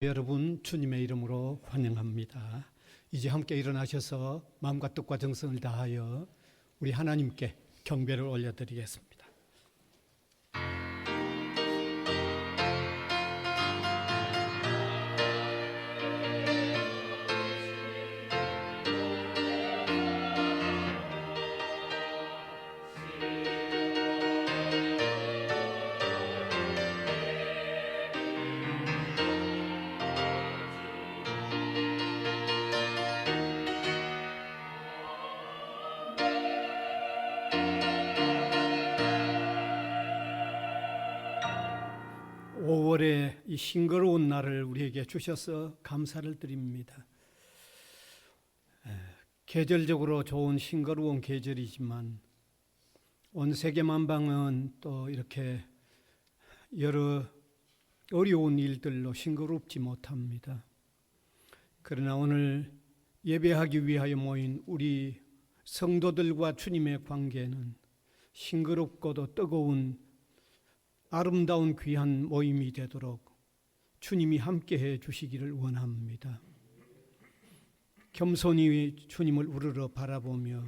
여러분 주님의 이름으로 환영합니다. 이제 함께 일어나셔서 마음과 뜻과 정성을 다하여 우리 하나님께 경배를 올려드리겠습니다. 이 싱거로운 날을 우리에게 주셔서 감사를 드립니다. 계절적으로 좋은 싱거로운 계절이지만 온 세계 만방은 또 이렇게 여러 어려운 일들로 싱거롭지 못합니다. 그러나 오늘 예배하기 위하여 모인 우리 성도들과 주님의 관계는 싱거롭고도 뜨거운 아름다운 귀한 모임이 되도록 주님이 함께해 주시기를 원합니다. 겸손히 주님을 우러러 바라보며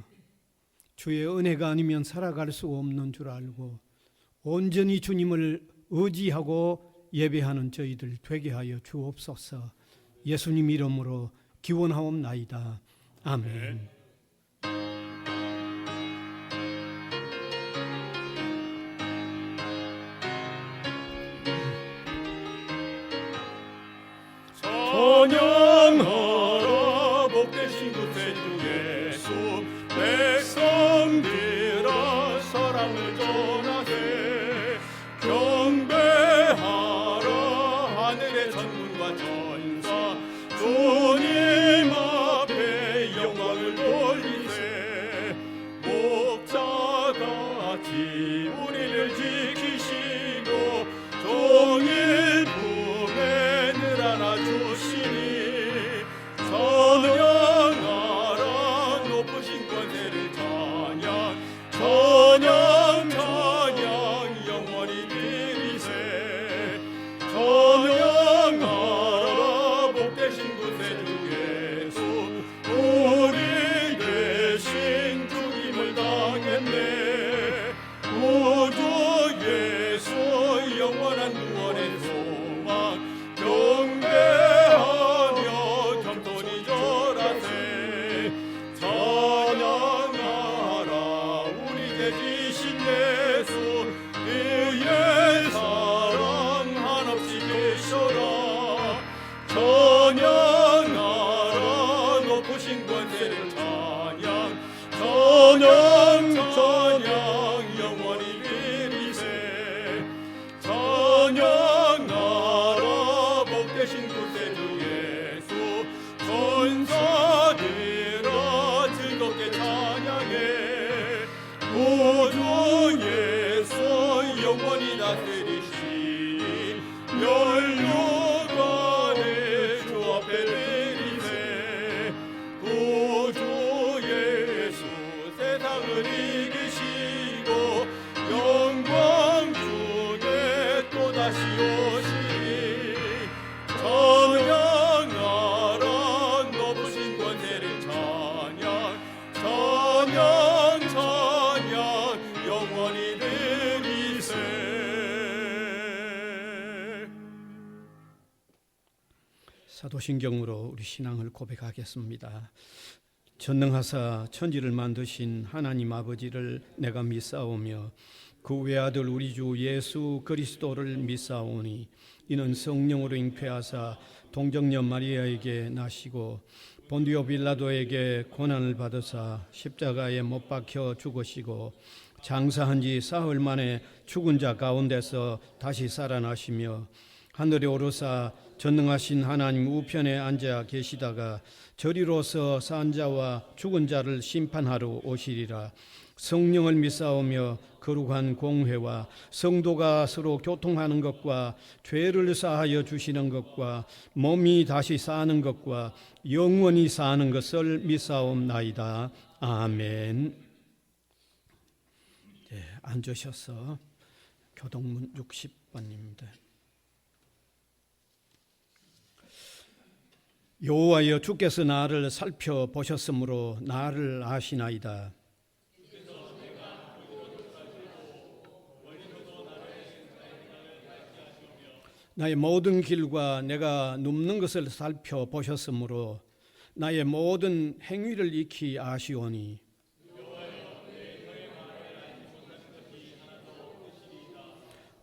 주의 은혜가 아니면 살아갈 수 없는 줄 알고 온전히 주님을 의지하고 예배하는 저희들 되게 하여 주옵소서. 예수님 이름으로 기원하옵나이다. 아멘. 찬양하라 복되신 구세주 예수 백성들아 사랑을 전하세 경배하라 하늘의 천군과 천사 주님 앞에 영광을 돌리세 목자같이 우리를 지키시고 종일 품에 늘 안아주시니 찬양하라 높으신 권세를 찬양 찬양 찬양 영원히 드리세 찬양하라 복되신 구세주 예수 우리 대신 죽임을 당했네 구주 예수 영원한 구원의 소망 경배하며 겸손히 절하세 찬양하라 우리 대지신 예수 그의 사랑 한없이 계셔라 찬양하라 높으신 권세를 찬양 찬양 찬양 영원히 드리세 찬양하라 복되신 구세주 예수 천사들아 즐겁게 찬양해 구주 예수 영원히 다스리신 멸류관을 주 앞에 드리세 구주 예수 세상을 이기시고 영광 중에 또다시 오시리 찬양하라 높으신 권세를 찬양 찬양 찬양 영원히 드리세. 사도신경으로 우리 신앙을 고백하겠습니다. 전능하사 천지를 만드신 하나님 아버지를 내가 믿사오며 그 외아들 우리 주 예수 그리스도를 믿사오니 이는 성령으로 잉태하사 동정녀 마리아에게 나시고 본디오 빌라도에게 고난을 받으사 십자가에 못 박혀 죽으시고 장사한 지 사흘 만에 죽은 자 가운데서 다시 살아나시며 하늘에 오르사 전능하신 하나님 우편에 앉아 계시다가 저리로서 산 자와 죽은 자를 심판하러 오시리라. 성령을 믿사오며 거룩한 공회와 성도가 서로 교통하는 것과 죄를 사하여 주시는 것과 몸이 다시 사는 것과 영원히 사는 것을 믿사옵나이다. 아멘. 앉으셔서 교동문 60번입니다. 여호와여, 주께서 나를 살펴보셨으므로 나를 아시나이다. 나의 모든 길과 내가 눕는 것을 살펴보셨으므로 나의 모든 행위를 익히 아시오니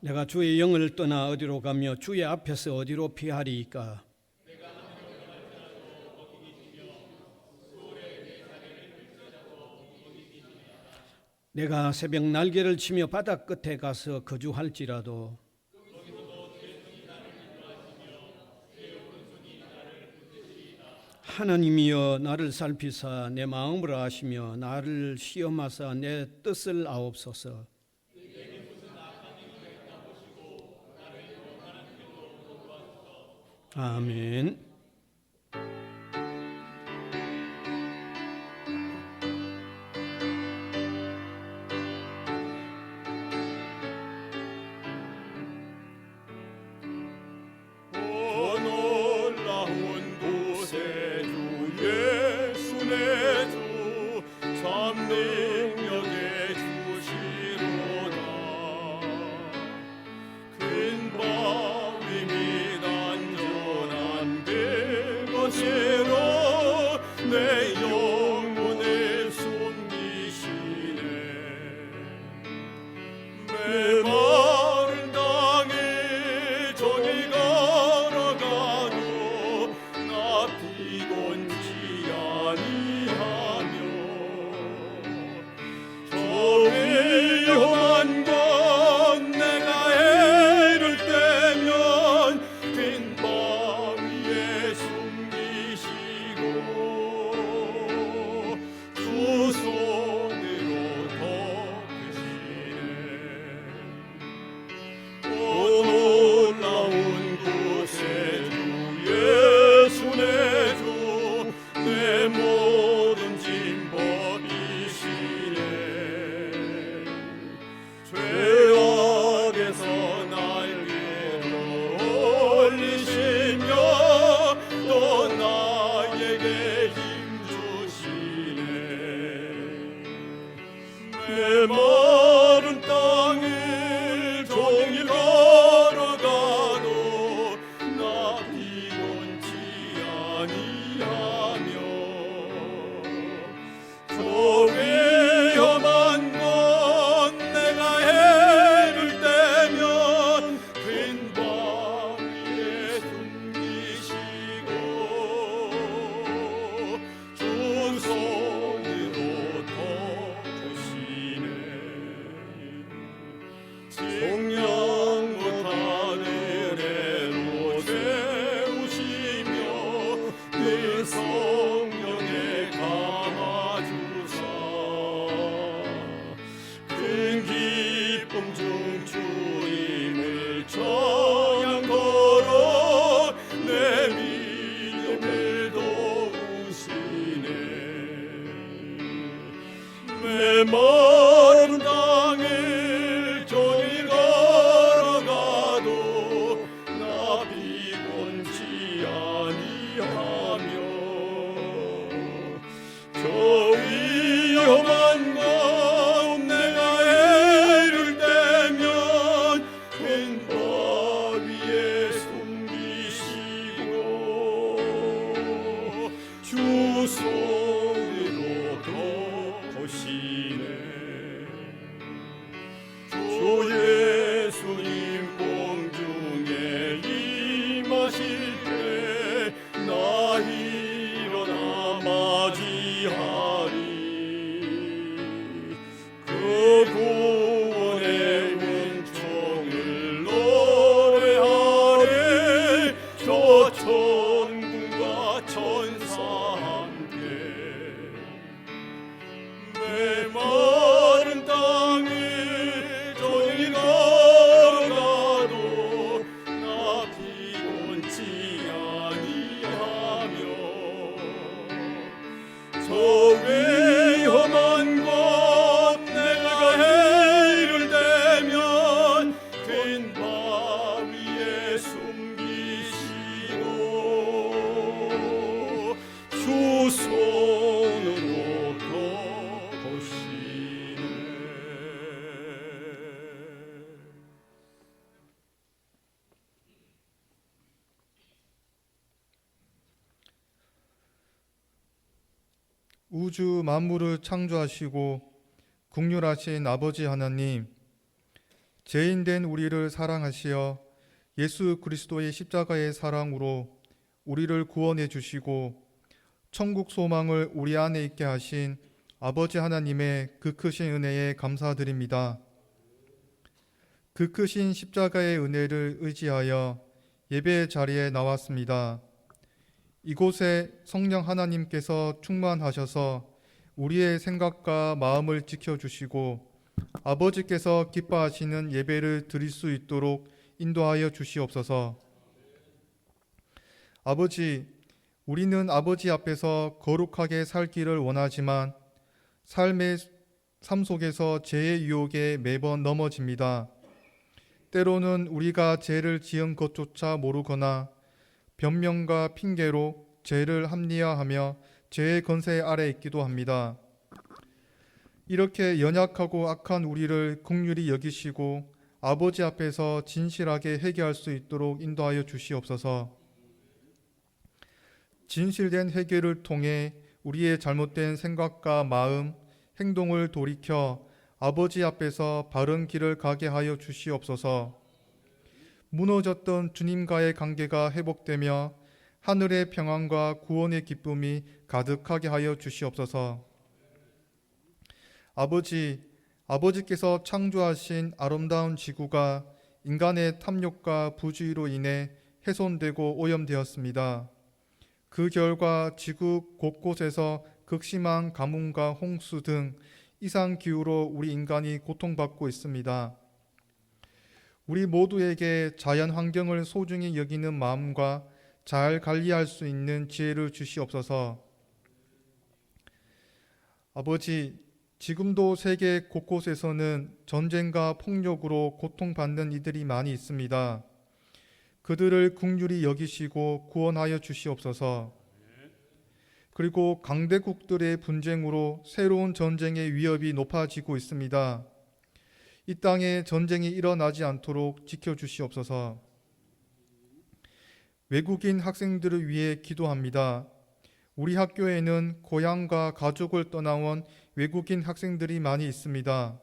내가 주의 영을 떠나 어디로 가며 주의 앞에서 어디로 피하리이까. 내가 새벽 날개를 치며 바다 끝에 가서 거주할지라도 하나님이여 나를 살피사 내 마음을 아시며 나를 시험하사 내 뜻을 아옵소서. 아멘. 놀라운 곳에 주 예수 내 주 참 능력의 주시로다. 큰 바위 및 안전한 그곳으로 내 영혼을 숨기시네. 메마른 땅을 종일 걸어가도 나 피곤치 아니하며 저 위험한 곳 내가 애를 떼면 큰 바위에 숨기시고 두 손으로 덮으시네. 오 놀라운 곳에 주 예수 내 주 내 모든 짐 벗기시네. 죄악에서 날 끌어올리시며 또 나에게 힘 주시네. 메마른 땅을 종일 걸어가도 나 피곤치 아니하며 저 위험한 곳 내가 애를 떼면 큰 바위에 숨기시고 두 손으로 덮으시네. 정량 못한 은혜로 세우시며 늘 성령에 감아주사 큰 기쁨 중 주님을 찬양하러 내 믿음을 도우시네. 메마른 땅을 종일 걸어가도 나 피곤치 아니하며 저 위험한 곳 내가 애를 떼면 큰 바위에 숨기시고 주 손으로 덮으시네. 주 예수님 공중에 임하실 때 나 일어나 맞이하리. 그 구원의 은총을 노래하리. 저 천군과 천사 함께 메마른 땅을 종일 걸어가도 나 피곤치 아니하며 저 위험한 곳 내가 애를 떼면 큰 바위에 숨기시고 우주 만물을 창조하시고 긍휼하신 아버지 하나님, 죄인된 우리를 사랑하시어 예수 그리스도의 십자가의 사랑으로 우리를 구원해 주시고 천국 소망을 우리 안에 있게 하신 아버지 하나님의 그 크신 은혜에 감사드립니다. 그 크신 십자가의 은혜를 의지하여 예배 자리에 나왔습니다. 이곳에 성령 하나님께서 충만하셔서 우리의 생각과 마음을 지켜주시고 아버지께서 기뻐하시는 예배를 드릴 수 있도록 인도하여 주시옵소서. 아버지, 우리는 아버지 앞에서 거룩하게 살기를 원하지만 삶 속에서 죄의 유혹에 매번 넘어집니다. 때로는 우리가 죄를 지은 것조차 모르거나 변명과 핑계로 죄를 합리화하며 죄의 권세 아래 있기도 합니다. 이렇게 연약하고 악한 우리를 긍휼히 여기시고 아버지 앞에서 진실하게 회개할 수 있도록 인도하여 주시옵소서. 진실된 회개를 통해 우리의 잘못된 생각과 마음, 행동을 돌이켜 아버지 앞에서 바른 길을 가게 하여 주시옵소서. 무너졌던 주님과의 관계가 회복되며 하늘의 평안과 구원의 기쁨이 가득하게 하여 주시옵소서. 아버지께서 창조하신 아름다운 지구가 인간의 탐욕과 부주의로 인해 훼손되고 오염되었습니다. 그 결과 지구 곳곳에서 극심한 가뭄과 홍수 등 이상기후로 우리 인간이 고통받고 있습니다. 우리 모두에게 자연 환경을 소중히 여기는 마음과 잘 관리할 수 있는 지혜를 주시옵소서. 아버지, 지금도 세계 곳곳에서는 전쟁과 폭력으로 고통받는 이들이 많이 있습니다. 그들을 긍휼히 여기시고 구원하여 주시옵소서. 그리고 강대국들의 분쟁으로 새로운 전쟁의 위협이 높아지고 있습니다. 이 땅에 전쟁이 일어나지 않도록 지켜주시옵소서. 외국인 학생들을 위해 기도합니다. 우리 학교에는 고향과 가족을 떠나온 외국인 학생들이 많이 있습니다.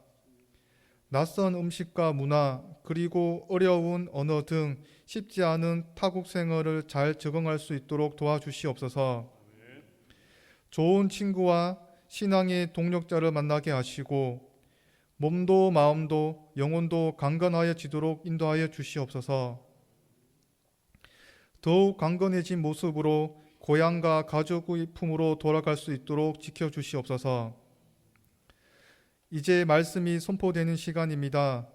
낯선 음식과 문화, 그리고 어려운 언어 등 쉽지 않은 타국 생활을 잘 적응할 수 있도록 도와주시옵소서. 좋은 친구와 신앙의 동력자를 만나게 하시고 몸도 마음도 영혼도 강건하여지도록 인도하여 주시옵소서. 더욱 강건해진 모습으로 고향과 가족의 품으로 돌아갈 수 있도록 지켜주시옵소서. 이제 말씀이 선포되는 시간입니다.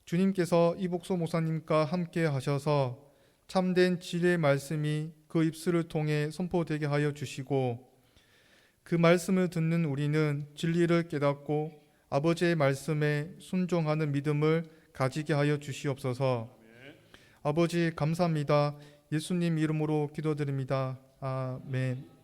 주님께서 이복소 목사님과 함께 하셔서 참된 진리의 말씀이 그 입술을 통해 선포되게 하여 주시고 그 말씀을 듣는 우리는 진리를 깨닫고 아버지의 말씀에 순종하는 믿음을 가지게 하여 주시옵소서. 아버지 감사합니다. 예수님 이름으로 기도드립니다. 아멘.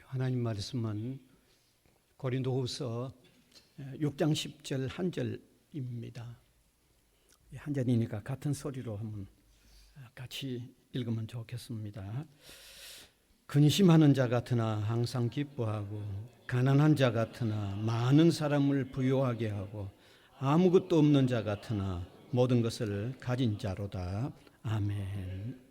하나님 말씀은 고린도후서 6장 10절 한 절입니다. 한 절이니까 같은 소리로 한번 같이 읽으면 좋겠습니다. 근심하는 자 같으나 항상 기뻐하고 가난한 자 같으나 많은 사람을 부유하게 하고 아무것도 없는 자 같으나 모든 것을 가진 자로다. 아멘.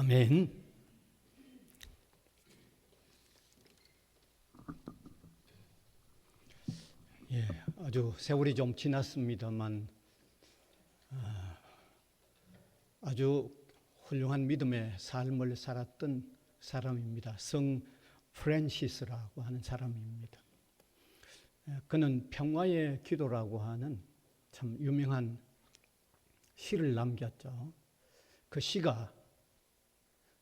아멘. 예, 아주 세월이 좀 지났습니다만 아주 훌륭한 믿음의 삶을 살았던 사람입니다. 성 프랜시스라고 하는 사람입니다. 그는 평화의 기도라고 하는 참 유명한 시를 남겼죠. 그 시가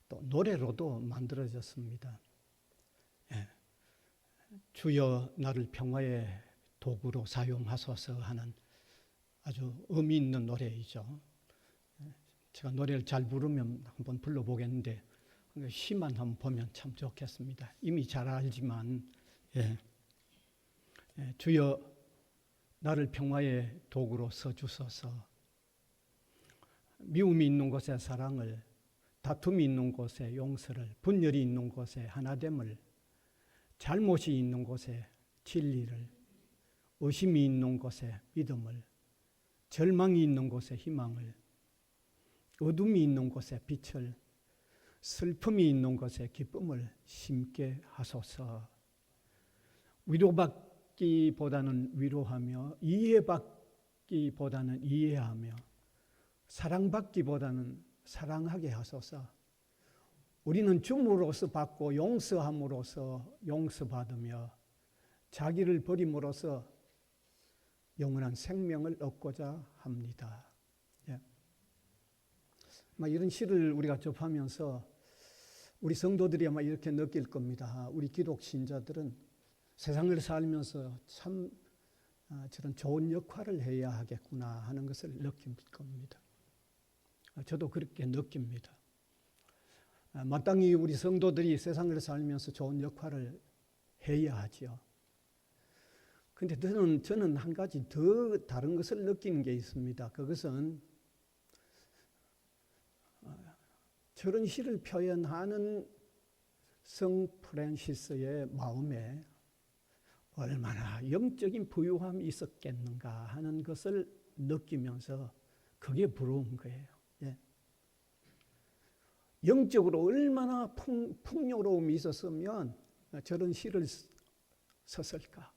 또 노래로도 만들어졌습니다. 예. 주여 나를 평화의 도구로 사용하소서 하는 아주 의미 있는 노래이죠. 제가 노래를 잘 부르면 한번 불러보겠는데 시만 한번 보면 참 좋겠습니다. 이미 잘 알지만 주여 나를 평화의 도구로 써주소서. 미움이 있는 곳에 사랑을, 다툼이 있는 곳에 용서를, 분열이 있는 곳에 하나됨을, 잘못이 있는 곳에 진리를, 의심이 있는 곳에 믿음을, 절망이 있는 곳에 희망을, 어둠이 있는 곳에 빛을, 슬픔이 있는 곳에 기쁨을 심게 하소서. 위로받기보다는 위로하며, 이해받기보다는 이해하며, 사랑받기보다는 사랑하게 하소서. 우리는 줌으로써 받고 용서함으로써 용서받으며 자기를 버림으로써 영원한 생명을 얻고자 합니다. 이런 시를 우리가 접하면서 우리 성도들이 아마 이렇게 느낄 겁니다. 우리 기독 신자들은 세상을 살면서 참 저런 좋은 역할을 해야 하겠구나 하는 것을 느낄 겁니다. 저도 그렇게 느낍니다. 마땅히 우리 성도들이 세상을 살면서 좋은 역할을 해야 하지요. 그런데 저는 한 가지 더 다른 것을 느끼는 게 있습니다. 그것은 저런 시를 표현하는 성 프랜시스의 마음에 얼마나 영적인 부유함이 있었겠는가 하는 것을 느끼면서 그게 부러운 거예요. 영적으로 얼마나 풍요로움이 있었으면 저런 시를 썼을까.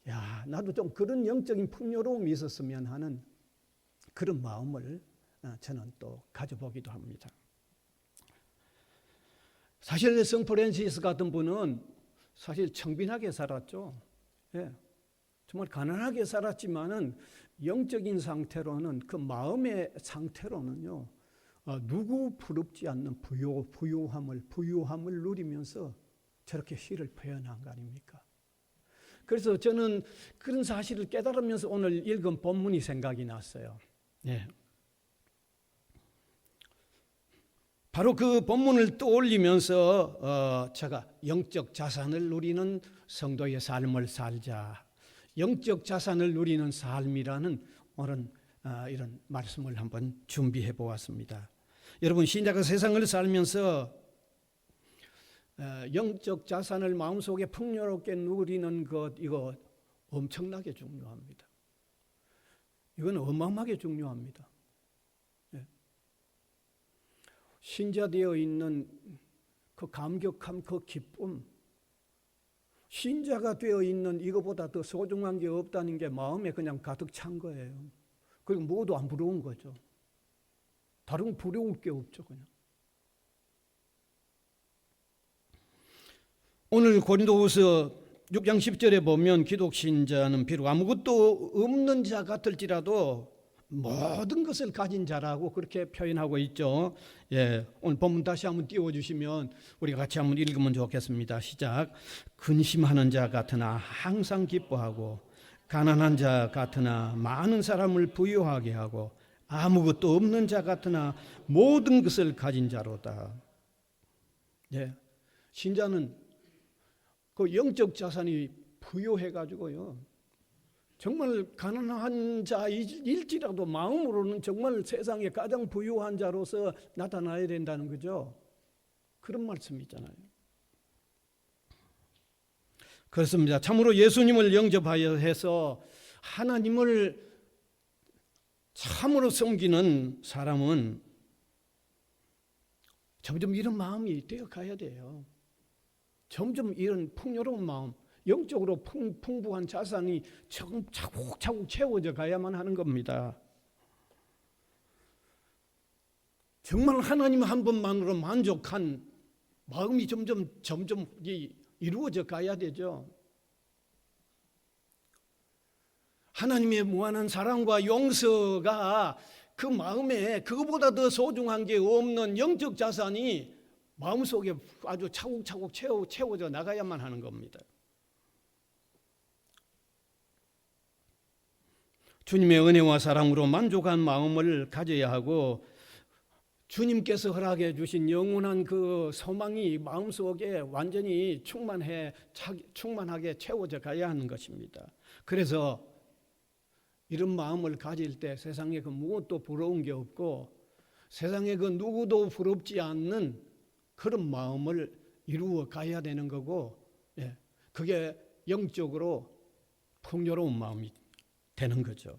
야, 나도 좀 그런 영적인 풍요로움이 있었으면 하는 그런 마음을 저는 또 가져보기도 합니다. 사실 성 프랜시스 같은 분은 사실 청빈하게 살았죠. 정말 가난하게 살았지만은 영적인 상태로는 그 마음의 상태로는요, 누구 부럽지 않는 부유함을 누리면서 저렇게 시를 표현한 거 아닙니까? 그래서 저는 그런 사실을 깨달으면서 오늘 읽은 본문이 생각이 났어요. 바로 그 본문을 떠올리면서 제가 영적 자산을 누리는 성도의 삶을 살자, 영적 자산을 누리는 삶이라는 오늘 이런 말씀을 한번 준비해 보았습니다. 여러분, 신자가 세상을 살면서 영적 자산을 마음속에 풍요롭게 누리는 것, 이거 엄청나게 중요합니다. 이건 어마어마하게 중요합니다. 신자 되어 있는 그 감격함, 그 기쁨, 신자가 되어 있는 이거보다 더 소중한 게 없다는 게 마음에 그냥 가득 찬 거예요. 그리고 뭐도 안 부러운 거죠. 다른 부러울 게 없죠, 그냥. 오늘 고린도후서 6장 10절에 보면 기독 신자는 비록 아무것도 없는 자 같을지라도 모든 것을 가진 자라고 그렇게 표현하고 있죠. 오늘 본문 다시 한번 띄워주시면 우리가 같이 한번 읽으면 좋겠습니다. 시작. 근심하는 자 같으나 항상 기뻐하고, 가난한 자 같으나 많은 사람을 부유하게 하고, 아무것도 없는 자 같으나 모든 것을 가진 자로다. 신자는 그 영적 자산이 부유해가지고요, 정말 가난한 자일지라도 마음으로는 정말 세상에 가장 부유한 자로서 나타나야 된다는 거죠. 그런 말씀이잖아요. 그렇습니다. 참으로 예수님을 영접하여 해서 하나님을 참으로 섬기는 사람은 점점 이런 마음이 되어 가야 돼요. 점점 이런 풍요로운 마음, 영적으로 풍부한 자산이 차곡차곡 채워져 가야만 하는 겁니다. 정말 하나님 한 분만으로 만족한 마음이 점점 이루어져 가야 되죠. 하나님의 무한한 사랑과 용서가 그 마음에 그거보다 더 소중한 게 없는 영적 자산이 마음속에 아주 차곡차곡 채워져 나가야만 하는 겁니다. 주님의 은혜와 사랑으로 만족한 마음을 가져야 하고 주님께서 허락해 주신 영원한 그 소망이 마음속에 완전히 충만하게 채워져 가야 하는 것입니다. 그래서 이런 마음을 가질 때 세상에 그 무엇도 부러운 게 없고 세상에 그 누구도 부럽지 않는 그런 마음을 이루어 가야 되는 거고, 그게 영적으로 풍요로운 마음이 되는 거죠.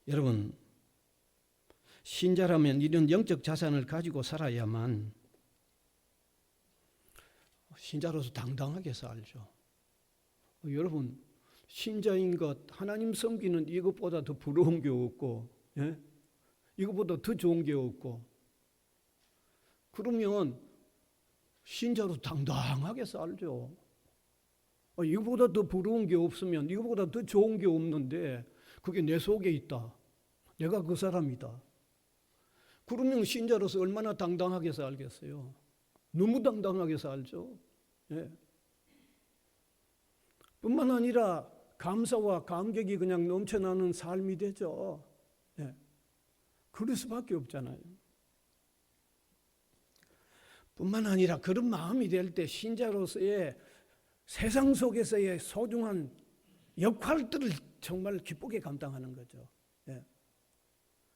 여러분, 신자라면 이런 영적 자산을 가지고 살아야만 신자로서 당당하게 살죠. 여러분, 신자인 것, 하나님 섬기는 이것보다 더 부러운 게 없고, 이것보다 더 좋은 게 없고, 그러면 신자로 당당하게 살죠. 이거보다 더 부러운 게 없으면, 이거보다 더 좋은 게 없는데 그게 내 속에 있다. 내가 그 사람이다. 그러면 신자로서 얼마나 당당하게 살겠어요. 너무 당당하게 살죠. 뿐만 아니라 감사와 감격이 그냥 넘쳐나는 삶이 되죠. 그럴 수밖에 없잖아요. 뿐만 아니라 그런 마음이 될 때 신자로서의 세상 속에서의 소중한 역할들을 정말 기쁘게 감당하는 거죠.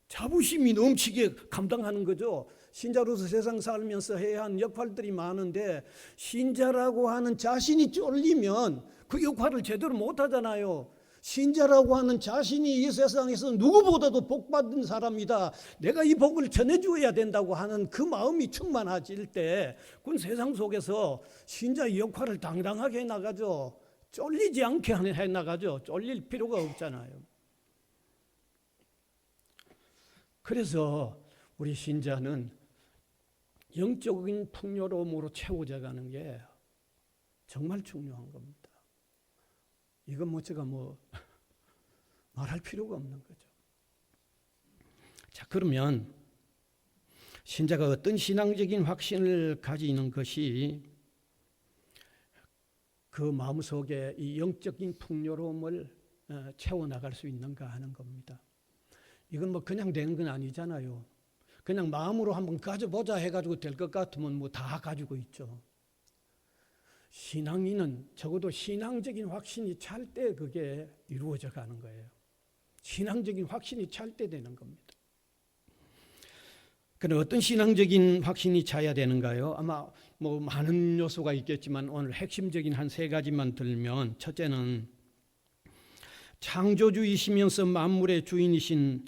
자부심이 넘치게 감당하는 거죠. 신자로서 세상 살면서 해야 하는 역할들이 많은데 신자라고 하는 자신이 쫄리면 그 역할을 제대로 못하잖아요. 신자라고 하는 자신이 이 세상에서 누구보다도 복받은 사람이다. 내가 이 복을 전해주어야 된다고 하는 그 마음이 충만해질 때 그건 세상 속에서 신자의 역할을 당당하게 해나가죠. 쫄리지 않게 해나가죠. 쫄릴 필요가 없잖아요. 그래서 우리 신자는 영적인 풍요로움으로 채워져 가는 게 정말 중요한 겁니다. 이건 제가 말할 필요가 없는 거죠. 자, 그러면 신자가 어떤 신앙적인 확신을 가지는 것이 그 마음속에 이 영적인 풍요로움을 채워나갈 수 있는가 하는 겁니다. 이건 그냥 되는 건 아니잖아요. 그냥 마음으로 한번 가져보자 해가지고 될 것 같으면 다 가지고 있죠. 신앙인은 적어도 신앙적인 확신이 찰 때 그게 이루어져 가는 거예요. 신앙적인 확신이 찰 때 되는 겁니다. 그럼 어떤 신앙적인 확신이 차야 되는가요? 아마 많은 요소가 있겠지만 오늘 핵심적인 한 3가지만 들면, 첫째는 창조주이시면서 만물의 주인이신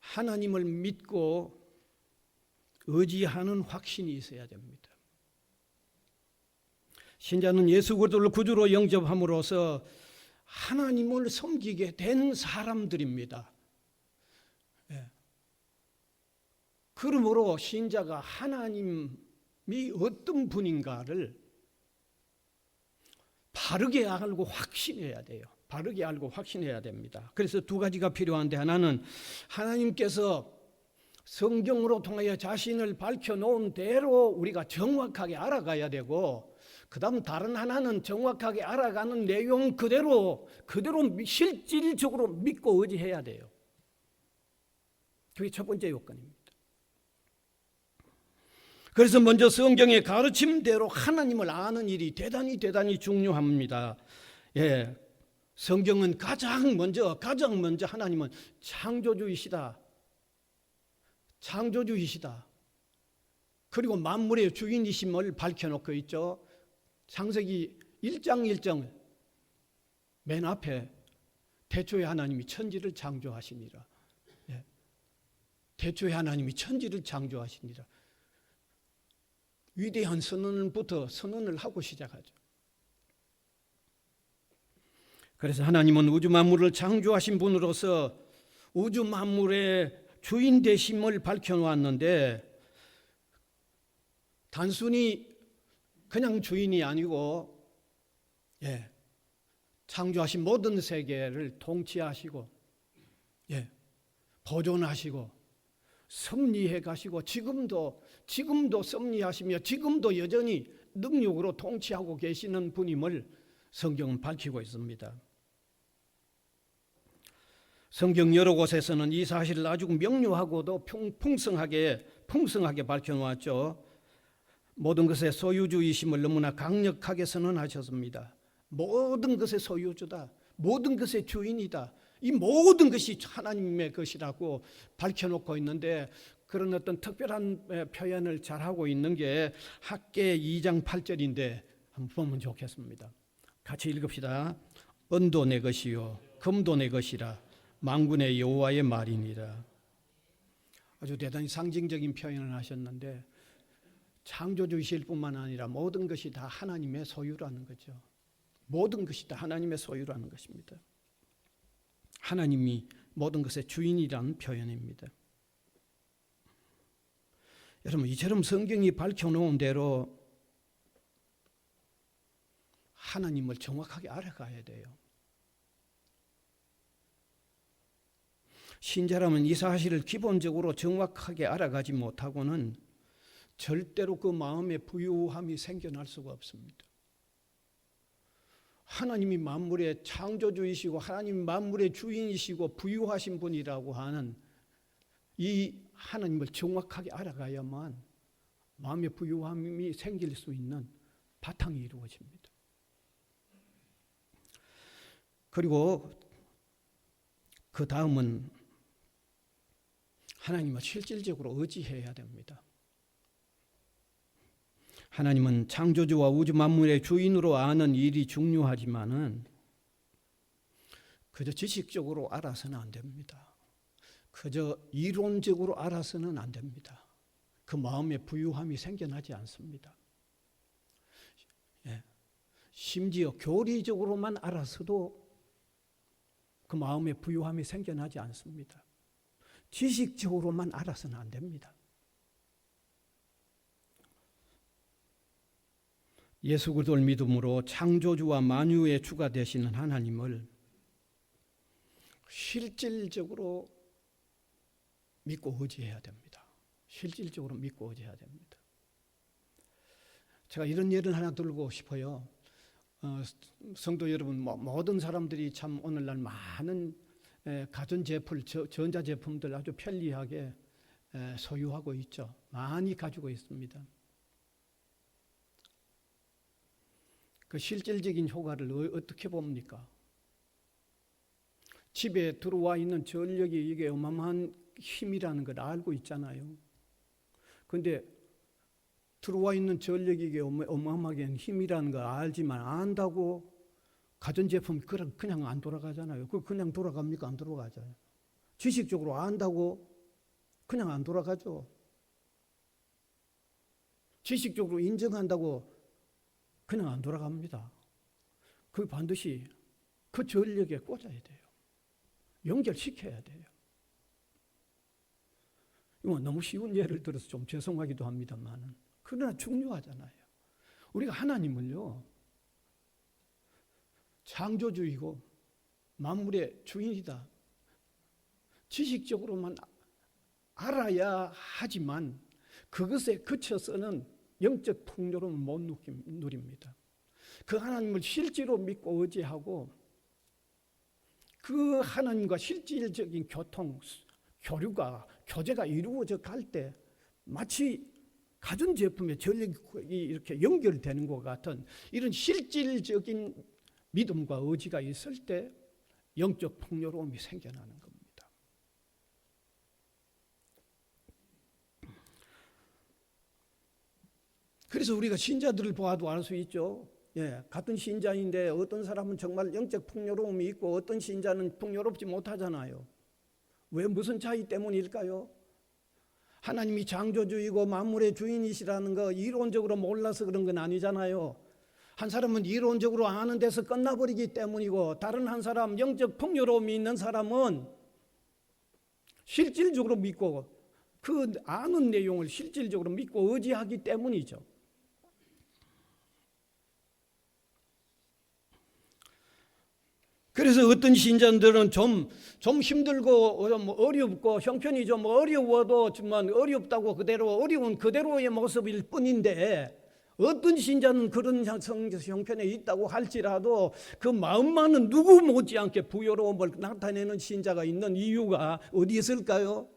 하나님을 믿고 의지하는 확신이 있어야 됩니다. 신자는 예수 그리스도를 구주로 영접함으로써 하나님을 섬기게 된 사람들입니다. 그러므로 신자가 하나님이 어떤 분인가를 바르게 알고 확신해야 돼요. 바르게 알고 확신해야 됩니다. 그래서 2가지가 필요한데, 하나는 하나님께서 성경으로 통하여 자신을 밝혀놓은 대로 우리가 정확하게 알아가야 되고, 그 다음 다른 하나는 정확하게 알아가는 내용 그대로 실질적으로 믿고 의지해야 돼요. 그게 첫 번째 요건입니다. 그래서 먼저 성경의 가르침대로 하나님을 아는 일이 대단히 중요합니다. 성경은 가장 먼저 하나님은 창조주이시다. 그리고 만물의 주인이심을 밝혀놓고 있죠. 창세기 1장 1절 맨 앞에 태초에 하나님이 천지를 창조하시니라. 태초에 하나님이 천지를 창조하시니라. 위대한 선언을 하고 시작하죠. 그래서 하나님은 우주 만물을 창조하신 분으로서 우주 만물의 주인 되심을 밝혀놓았는데, 단순히 그냥 주인이 아니고 창조하신 모든 세계를 통치하시고 보존하시고 섭리해 가시고 지금도 섭리하시며 지금도 여전히 능력으로 통치하고 계시는 분임을 성경은 밝히고 있습니다. 성경 여러 곳에서는 이 사실을 아주 명료하고도 풍성하게 밝혀놓았죠. 모든 것의 소유주이심을 너무나 강력하게 선언하셨습니다. 모든 것의 소유주다. 모든 것의 주인이다. 이 모든 것이 하나님의 것이라고 밝혀놓고 있는데, 그런 어떤 특별한 표현을 잘하고 있는 게 학개 2장 8절인데 한번 보면 좋겠습니다. 같이 읽읍시다. 은도 내 것이요 금도 내 것이라 만군의 여호와의 말이니라. 아주 대단히 상징적인 표현을 하셨는데, 창조주이실 뿐만 아니라 모든 것이 다 하나님의 소유라는 거죠. 모든 것이 다 하나님의 소유라는 것입니다. 하나님이 모든 것의 주인이라는 표현입니다. 여러분, 이처럼 성경이 밝혀놓은 대로 하나님을 정확하게 알아가야 돼요. 신자라면 이 사실을 기본적으로 정확하게 알아가지 못하고는 절대로 그 마음에 부유함이 생겨날 수가 없습니다. 하나님이 만물의 창조주이시고 하나님이 만물의 주인이시고 부유하신 분이라고 하는 이 하나님을 정확하게 알아가야만 마음의 부유함이 생길 수 있는 바탕이 이루어집니다. 그리고 그 다음은 하나님을 실질적으로 의지해야 됩니다. 하나님은 창조주와 우주 만물의 주인으로 아는 일이 중요하지만은 그저 지식적으로 알아서는 안 됩니다. 그저 이론적으로 알아서는 안 됩니다. 그 마음에 부유함이 생겨나지 않습니다. 심지어 교리적으로만 알아서도 그 마음에 부유함이 생겨나지 않습니다. 지식적으로만 알아서는 안 됩니다. 예수 그리스도를 믿음으로 창조주와 만유의 주가 되시는 하나님을 실질적으로 믿고 의지해야 됩니다. 실질적으로 믿고 의지해야 됩니다. 제가 이런 예를 하나 들고 싶어요. 성도 여러분, 모든 사람들이 참 오늘날 많은 가전제품, 전자제품들 아주 편리하게 소유하고 있죠. 많이 가지고 있습니다. 그 실질적인 효과를 어떻게 봅니까? 집에 들어와 있는 전력이 이게 어마어마한 힘이라는 걸 알고 있잖아요. 그런데 들어와 있는 전력이 이게 어마어마한 힘이라는 걸 알지만 안다고 가전제품 그냥 안 돌아가잖아요. 그냥 돌아갑니까? 안 돌아가잖아요. 지식적으로 안다고 그냥 안 돌아가죠. 지식적으로 인정한다고 그냥 안 돌아갑니다. 그 반드시 그 전력에 꽂아야 돼요. 연결시켜야 돼요. 이건 너무 쉬운 예를 들어서 좀 죄송하기도 합니다만, 그러나 중요하잖아요. 우리가 하나님을요, 창조주이고 만물의 주인이다, 지식적으로만 알아야 하지만 그것에 그쳐서는 영적 풍요로움을 못 누립니다. 그 하나님을 실제로 믿고 의지하고 그 하나님과 실질적인 교제가 이루어져 갈 때 마치 가전제품의 전력이 이렇게 연결되는 것 같은 이런 실질적인 믿음과 의지가 있을 때 영적 풍요로움이 생겨나는 겁니다. 그래서 우리가 신자들을 보아도 알 수 있죠. 같은 신자인데 어떤 사람은 정말 영적 풍요로움이 있고 어떤 신자는 풍요롭지 못하잖아요. 왜, 무슨 차이 때문일까요? 하나님이 창조주이고 만물의 주인이시라는 거 이론적으로 몰라서 그런 건 아니잖아요. 한 사람은 이론적으로 아는 데서 끝나버리기 때문이고, 다른 한 사람, 영적 풍요로움이 있는 사람은 실질적으로 믿고 그 아는 내용을 실질적으로 믿고 의지하기 때문이죠. 그래서 어떤 신자들은 좀 힘들고 좀 어렵고 형편이 좀 어려워도 정말 어렵다고 그대로 어려운 그대로의 모습일 뿐인데, 어떤 신자는 그런 형편에 있다고 할지라도 그 마음만은 누구 못지않게 부여로움을 나타내는 신자가 있는 이유가 어디 있을까요?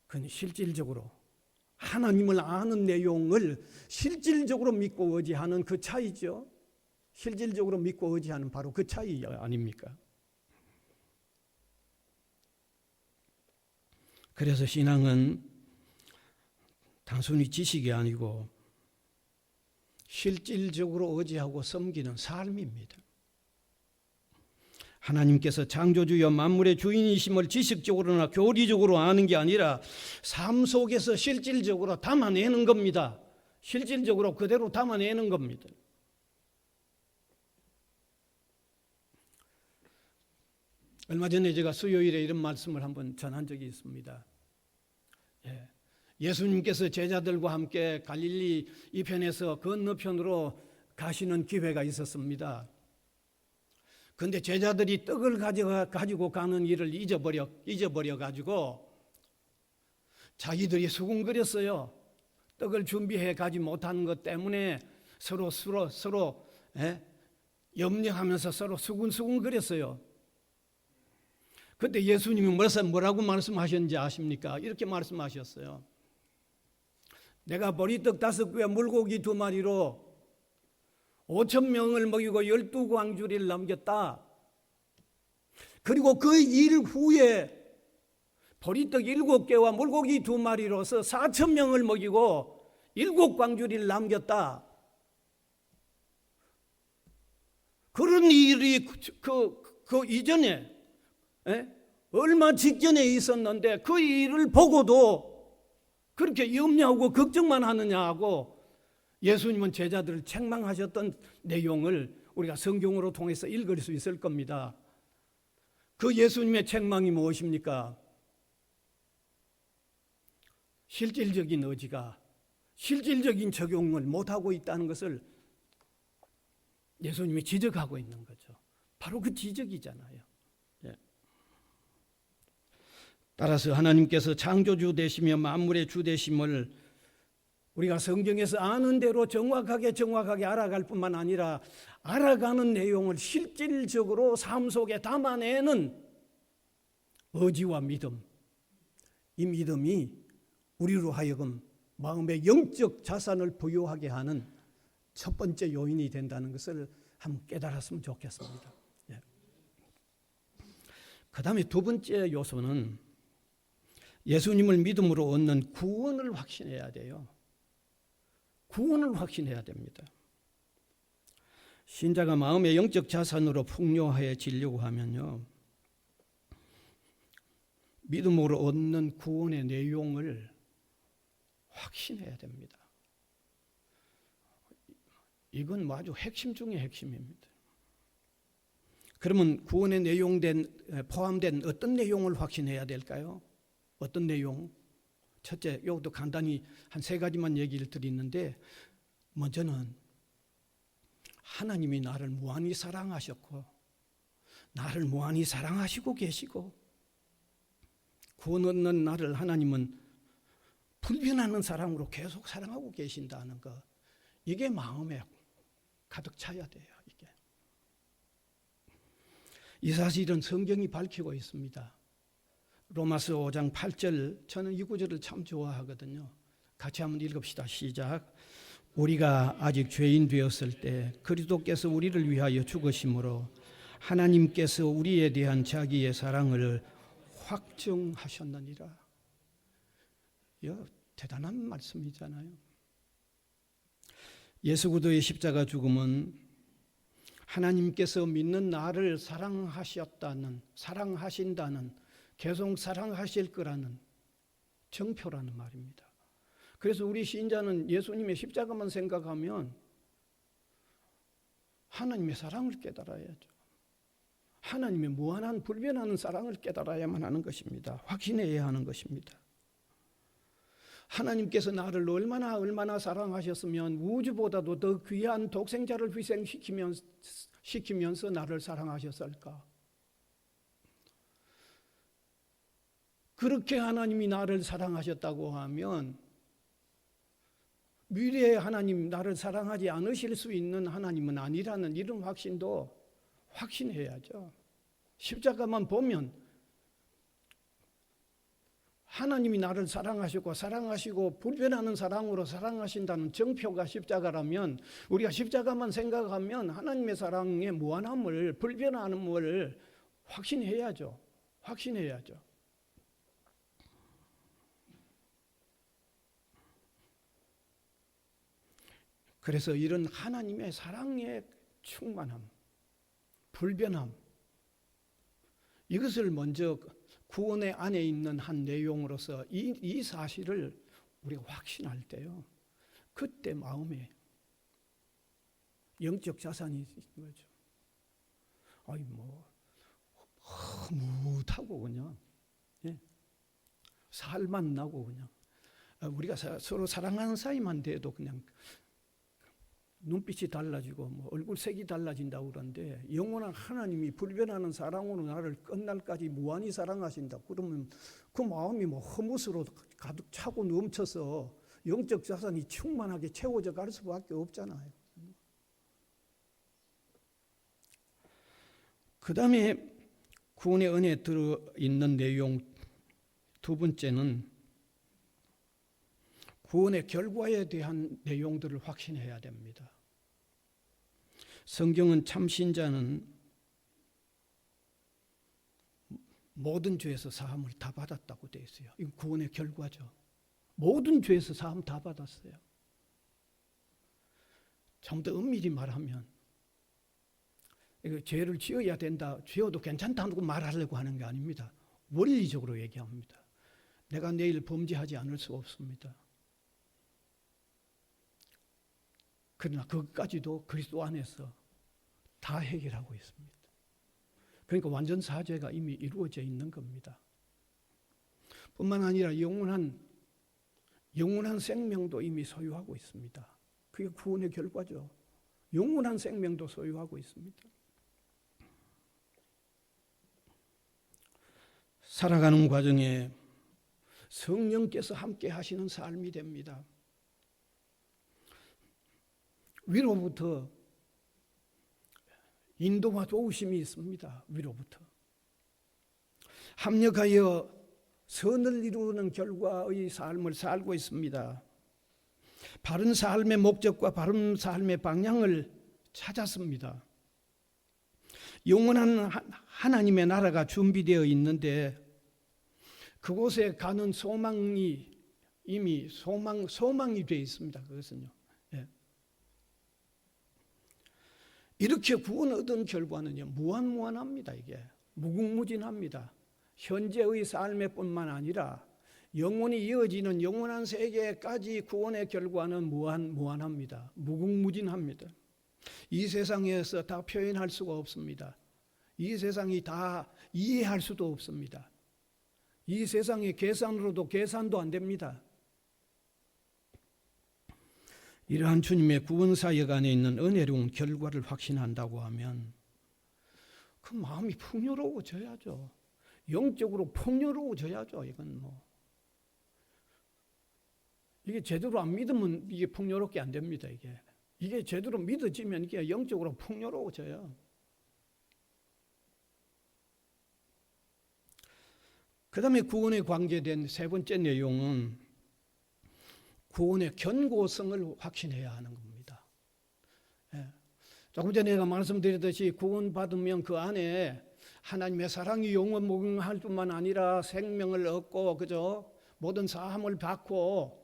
그건 실질적으로 하나님을 아는 내용을 실질적으로 믿고 의지하는 그 차이죠. 실질적으로 믿고 의지하는 바로 그 차이 아닙니까? 그래서 신앙은 단순히 지식이 아니고 실질적으로 의지하고 섬기는 삶입니다. 하나님께서 창조주여 만물의 주인이심을 지식적으로나 교리적으로 아는 게 아니라 삶 속에서 실질적으로 담아내는 겁니다. 실질적으로 그대로 담아내는 겁니다. 얼마 전에 제가 수요일에 이런 말씀을 한번 전한 적이 있습니다. 예수님께서 제자들과 함께 갈릴리 이편에서 건너편으로 가시는 기회가 있었습니다. 그런데 제자들이 떡을 가지고 가는 일을 잊어버려 가지고 자기들이 수군거렸어요. 떡을 준비해 가지 못한 것 때문에 서로 염려하면서 서로 수군거렸어요. 그때 예수님이 뭐라고 말씀하셨는지 아십니까? 이렇게 말씀하셨어요. 내가 보리떡 5개와 물고기 2마리로 5,000명을 먹이고 12광주리를 남겼다. 그리고 그 일 후에 보리떡 7개와 물고기 2마리로서 4,000명을 먹이고 7광주리를 남겼다. 그런 일이 그 이전에 얼마 직전에 있었는데 그 일을 보고도 그렇게 염려하고 걱정만 하느냐고 예수님은 제자들을 책망하셨던 내용을 우리가 성경으로 통해서 읽을 수 있을 겁니다. 그 예수님의 책망이 무엇입니까? 실질적인 의지가 실질적인 적용을 못하고 있다는 것을 예수님이 지적하고 있는 거죠. 바로 그 지적이잖아요. 따라서 하나님께서 창조주 되시며 만물의 주 되심을 우리가 성경에서 아는 대로 정확하게 알아갈 뿐만 아니라 알아가는 내용을 실질적으로 삶 속에 담아내는 의지와 믿음, 이 믿음이 우리로 하여금 마음의 영적 자산을 부여하게 하는 첫 번째 요인이 된다는 것을 한번 깨달았으면 좋겠습니다. 그 다음에 두 번째 요소는 예수님을 믿음으로 얻는 구원을 확신해야 돼요. 구원을 확신해야 됩니다. 신자가 마음의 영적 자산으로 풍요해지려고 하면요, 믿음으로 얻는 구원의 내용을 확신해야 됩니다. 이건 아주 핵심 중의 핵심입니다. 그러면 구원의 포함된 어떤 내용을 확신해야 될까요? 어떤 내용? 첫째, 이것도 간단히 한 3가지만 얘기를 드리는데, 먼저는 하나님이 나를 무한히 사랑하셨고 나를 무한히 사랑하시고 계시고 구원 얻는 나를 하나님은 불변하는 사랑으로 계속 사랑하고 계신다는 것, 이게 마음에 가득 차야 돼요. 이 사실은 성경이 밝히고 있습니다. 로마서 5장 8절, 저는 이 구절을 참 좋아하거든요. 같이 한번 읽읍시다. 시작. 우리가 아직 죄인 되었을 때 그리스도께서 우리를 위하여 죽으심으로 하나님께서 우리에 대한 자기의 사랑을 확증하셨느니라. 이거 대단한 말씀이잖아요. 예수 그리스도의 십자가 죽음은 하나님께서 믿는 나를 사랑하신다는 계속 사랑하실 거라는 정표라는 말입니다. 그래서 우리 신자는 예수님의 십자가만 생각하면 하나님의 사랑을 깨달아야죠. 하나님의 무한한 불변하는 사랑을 깨달아야만 하는 것입니다. 확신해야 하는 것입니다. 하나님께서 나를 얼마나 사랑하셨으면 우주보다도 더 귀한 독생자를 희생시키면서 나를 사랑하셨을까? 그렇게 하나님이 나를 사랑하셨다고 하면 미래에 하나님 나를 사랑하지 않으실 수 있는 하나님은 아니라는 이런 확신도 확신해야죠. 십자가만 보면 하나님이 나를 사랑하시고 불변하는 사랑으로 사랑하신다는 정표가 십자가라면 우리가 십자가만 생각하면 하나님의 사랑의 무한함을 불변함을 확신해야죠. 확신해야죠. 그래서 이런 하나님의 사랑의 충만함, 불변함, 이것을 먼저 구원의 안에 있는 한 내용으로서 이 사실을 우리가 확신할 때요, 그때 마음에 영적 자산이 있는 거죠. 아니 흐뭇하고 그냥 살만 나고 그냥 우리가 서로 사랑하는 사이만 돼도 그냥 눈빛이 달라지고 얼굴색이 달라진다고 그러는데 영원한 하나님이 불변하는 사랑으로 나를 끝날까지 무한히 사랑하신다. 그러면 그 마음이 허무스로 가득 차고 넘쳐서 영적 자산이 충만하게 채워져 갈 수밖에 없잖아요. 그 다음에 구원의 은혜에 들어있는 내용 두 번째는 구원의 결과에 대한 내용들을 확신해야 됩니다. 성경은 참신자는 모든 죄에서 사함을 다 받았다고 되어 있어요. 이건 구원의 결과죠. 모든 죄에서 사함 다 받았어요. 좀 더 엄밀히 말하면 죄를 지어야 된다, 지어도 괜찮다고 말하려고 하는 게 아닙니다. 원리적으로 얘기합니다. 내가 내일 범죄하지 않을 수 없습니다. 그러나 그것까지도 그리스도 안에서 다 해결하고 있습니다. 그러니까 완전 사죄가 이미 이루어져 있는 겁니다. 뿐만 아니라 영원한 생명도 이미 소유하고 있습니다. 그게 구원의 결과죠. 영원한 생명도 소유하고 있습니다. 살아가는 과정에 성령께서 함께 하시는 삶이 됩니다. 위로부터 인도와 도우심이 있습니다. 위로부터 합력하여 선을 이루는 결과의 삶을 살고 있습니다. 바른 삶의 목적과 바른 삶의 방향을 찾았습니다. 영원한 하나님의 나라가 준비되어 있는데 그곳에 가는 소망이 이미 소망이 되어 있습니다. 그것은요. 이렇게 구원 얻은 결과는요, 무한합니다. 이게 무궁무진합니다. 현재의 삶의 뿐만 아니라 영원히 이어지는 영원한 세계까지 구원의 결과는 무한합니다. 무궁무진합니다. 이 세상에서 다 표현할 수가 없습니다. 이 세상이 다 이해할 수도 없습니다. 이 세상의 계산으로도 계산도 안 됩니다. 이러한 주님의 구원사역 안에 있는 은혜로운 결과를 확신한다고 하면 그 마음이 풍요로워져야죠. 영적으로 풍요로워져야죠. 이건 이게 제대로 안 믿으면 이게 풍요롭게 안 됩니다. 이게 제대로 믿어지면 이게 영적으로 풍요로워져요. 그 다음에 구원에 관계된 세 번째 내용은 구원의 견고성을 확신해야 하는 겁니다. 조금 전에 제가 말씀드렸듯이 구원받으면 그 안에 하나님의 사랑이 영원무궁할 뿐만 아니라 생명을 얻고 모든 사함을 받고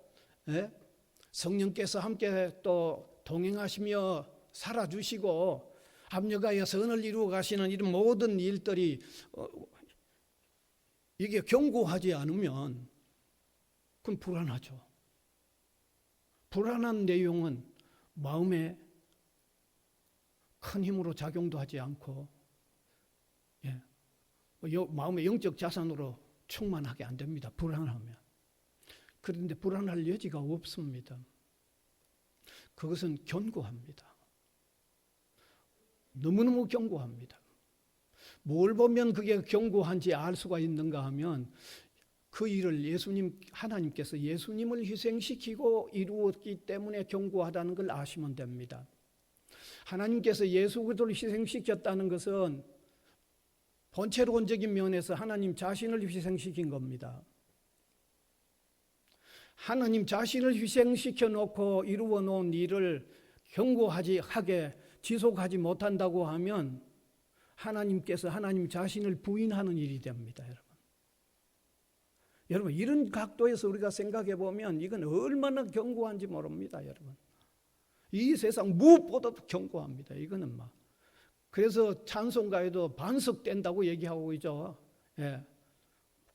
성령께서 함께 또 동행하시며 살아주시고 합력하여 선을 이루어 가시는 이런 모든 일들이 이게 견고하지 않으면 그건 불안하죠. 불안한 내용은 마음에 큰 힘으로 작용도 하지 않고 마음의 영적 자산으로 충만하게 안 됩니다. 불안하면. 그런데 불안할 여지가 없습니다. 그것은 견고합니다. 너무너무 견고합니다. 뭘 보면 그게 견고한지 알 수가 있는가 하면 그 일을 하나님께서 예수님을 희생시키고 이루었기 때문에 견고하다는 걸 아시면 됩니다. 하나님께서 예수 그리스도를 희생시켰다는 것은 본체론적인 면에서 하나님 자신을 희생시킨 겁니다. 하나님 자신을 희생시켜 놓고 이루어 놓은 일을 견고하게 지속하지 못한다고 하면 하나님께서 하나님 자신을 부인하는 일이 됩니다. 여러분 이런 각도에서 우리가 생각해 보면 이건 얼마나 견고한지 모릅니다. 여러분 이 세상 무엇보다도 견고합니다. 이거는 막 그래서 찬송가에도 반석된다고 얘기하고 있죠.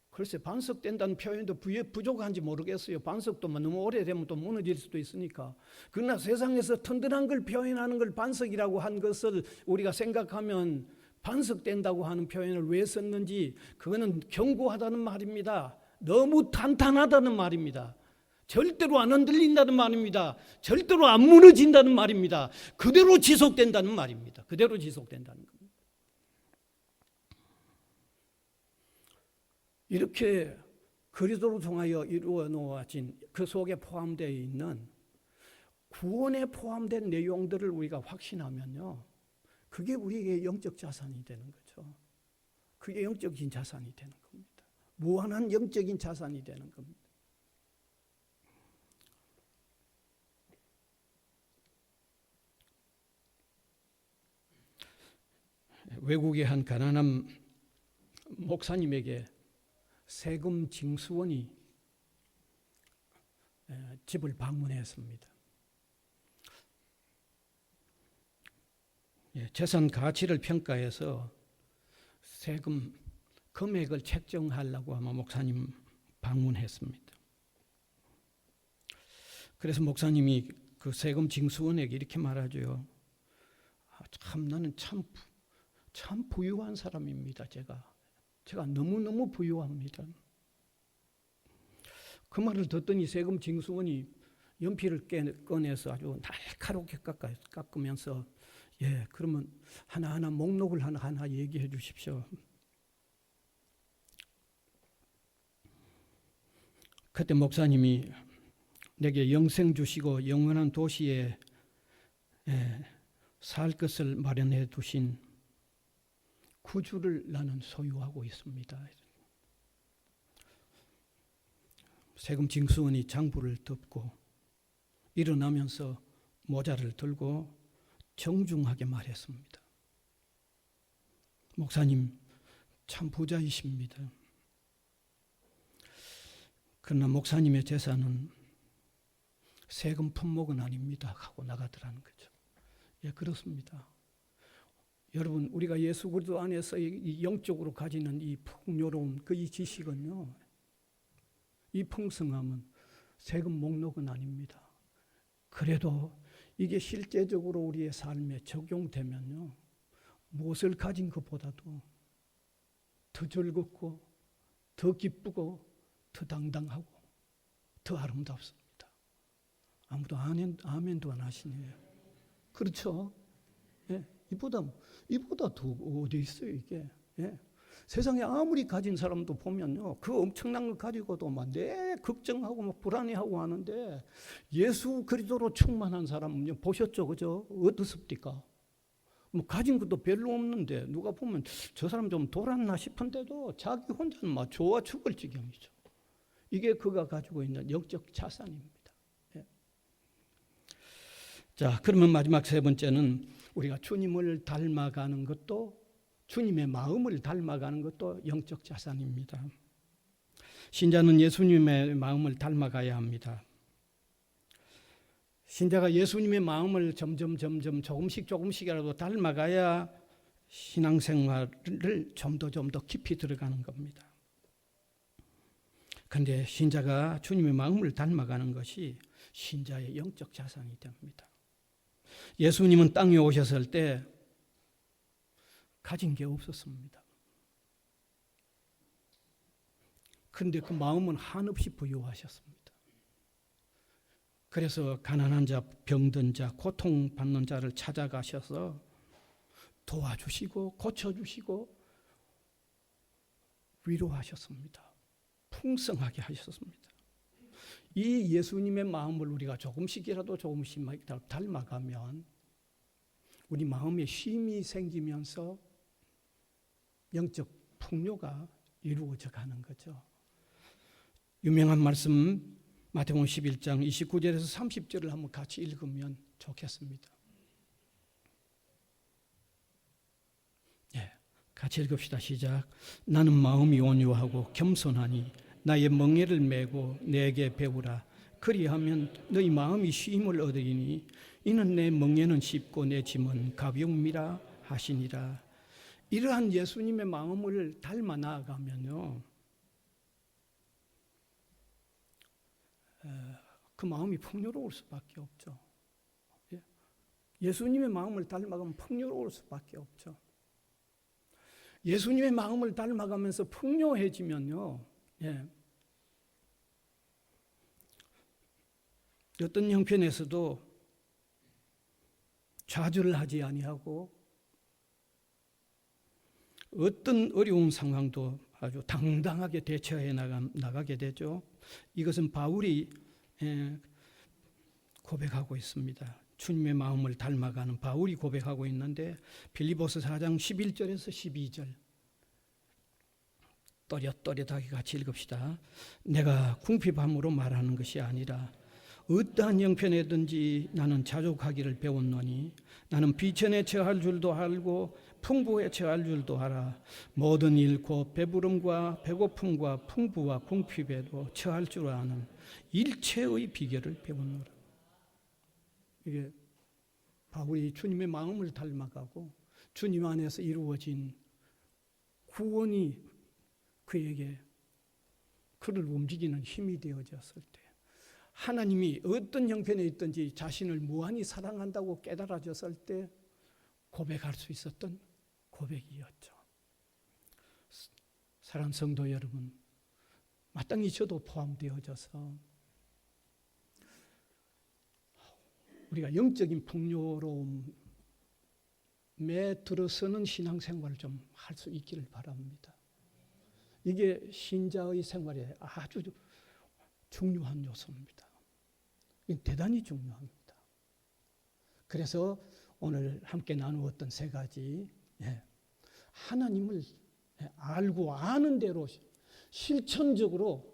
글쎄 반석된다는 표현도 부족한지 모르겠어요. 반석도 너무 오래되면 또 무너질 수도 있으니까. 그러나 세상에서 튼튼한 걸 표현하는 걸 반석이라고 한 것을 우리가 생각하면 반석된다고 하는 표현을 왜 썼는지 그거는 견고하다는 말입니다. 너무 탄탄하다는 말입니다. 절대로 안 흔들린다는 말입니다. 절대로 안 무너진다는 말입니다. 그대로 지속된다는 말입니다. 그대로 지속된다는 겁니다. 이렇게 그리스도로 통하여 이루어 놓아진 그 속에 포함되어 있는 구원에 포함된 내용들을 우리가 확신하면요. 그게 우리에게 영적 자산이 되는 거죠. 그게 영적인 자산이 되는 겁니다. 무한한 영적인 자산이 되는 겁니다. 외국의 한 가난한 목사님에게 세금 징수원이 집을 방문했습니다. 재산 가치를 평가해서 세금 금액을 책정하려고 아마 목사님 방문했습니다. 그래서 목사님이 그 세금 징수원에게 이렇게 말하죠. 나는 참 부유한 사람입니다. 제가 너무너무 부유합니다. 그 말을 듣더니 세금 징수원이 연필을 꺼내서 아주 날카롭게 깎으면서 그러면 하나하나 목록을 하나하나 얘기해 주십시오. 그때 목사님이 내게 영생 주시고 영원한 도시에 살 것을 마련해 두신 구주를 나는 소유하고 있습니다. 세금 징수원이 장부를 덮고 일어나면서 모자를 들고 정중하게 말했습니다. 목사님 참 부자이십니다. 그러나 목사님의 재산은 세금 품목은 아닙니다 하고 나가더라는 거죠. 그렇습니다. 여러분 우리가 예수 그리스도 안에서 이 영적으로 가지는 이 풍요로움 이 지식은요. 이 풍성함은 세금 목록은 아닙니다. 그래도 이게 실제적으로 우리의 삶에 적용되면요. 무엇을 가진 것보다도 더 즐겁고 더 기쁘고 더 당당하고 더 아름답습니다. 아무도 아멘도 안 하시네요. 그렇죠? 이보다 더 어디 있어요 이게? 세상에 아무리 가진 사람도 보면요, 그 엄청난 걸 가지고도 막 걱정하고 막 불안해하고 하는데 예수 그리스도로 충만한 사람은요 보셨죠, 그죠? 어떻습니까? 뭐 가진 것도 별로 없는데 누가 보면 저 사람 좀 돌았나 싶은데도 자기 혼자는 막 좋아 죽을 지경이죠. 이게 그가 가지고 있는 영적 자산입니다. 자, 그러면 마지막 세 번째는 우리가 주님을 닮아가는 것도 주님의 마음을 닮아가는 것도 영적 자산입니다. 신자는 예수님의 마음을 닮아가야 합니다. 신자가 예수님의 마음을 점점 조금씩이라도 닮아가야 신앙생활을 좀 더 깊이 들어가는 겁니다. 그런데 신자가 주님의 마음을 닮아가는 것이 신자의 영적 자산이 됩니다. 예수님은 땅에 오셨을 때 가진 게 없었습니다. 그런데 그 마음은 한없이 부유하셨습니다. 그래서 가난한 자, 병든 자, 고통받는 자를 찾아가셔서 도와주시고 고쳐주시고 위로하셨습니다. 풍성하게 하셨습니다. 이 예수님의 마음을 우리가 조금씩이라도 조금씩 닮아가면 우리 마음에 쉼이 생기면서 영적 풍요가 이루어져 가는 거죠. 유명한 말씀 마태복음 11장 29절에서 30절을 한번 같이 읽으면 좋겠습니다. 같이 읽읍시다. 시작. 나는 마음이 온유하고 겸손하니 나의 멍에를 메고 내게 배우라. 그리하면 너희 마음이 쉼을 얻으리니 이는 내 멍에는 쉽고 내 짐은 가벼움이라 하시니라. 이러한 예수님의 마음을 닮아 나아가면요, 그 마음이 풍요로울 수밖에 없죠. 예수님의 마음을 닮아가면 풍요로울 수밖에 없죠. 예수님의 마음을 닮아가면서 풍요해지면요, 어떤 형편에서도 좌절을 하지 아니하고 어떤 어려운 상황도 아주 당당하게 대처해 나가게 되죠. 이것은 바울이 고백하고 있습니다. 주님의 마음을 닮아가는 바울이 고백하고 있는데 빌립보서 4장 11절에서 12절 또렷또렷하게 같이 읽읍시다. 내가 궁핍함으로 말하는 것이 아니라 어떠한 형편에든지 나는 자족하기를 배웠노니 나는 비천에 처할 줄도 알고 풍부에 처할 줄도 알아. 모든 일 곧 배부름과 배고픔과 풍부와 궁핍에도 처할 줄 아는 일체의 비결을 배웠노라. 이게 바울이 주님의 마음을 닮아가고 주님 안에서 이루어진 구원이 그에게 그를 움직이는 힘이 되어졌을 때, 하나님이 어떤 형편에 있든지 자신을 무한히 사랑한다고 깨달아졌을 때 고백할 수 있었던 고백이었죠. 사랑하는 성도 여러분, 마땅히 저도 포함되어져서 우리가 영적인 풍요로움에 들어서는 신앙생활을 좀 할 수 있기를 바랍니다. 이게 신자의 생활에 아주 중요한 요소입니다. 대단히 중요합니다. 그래서 오늘 함께 나누었던 세 가지, 하나님을 알고 아는 대로 실천적으로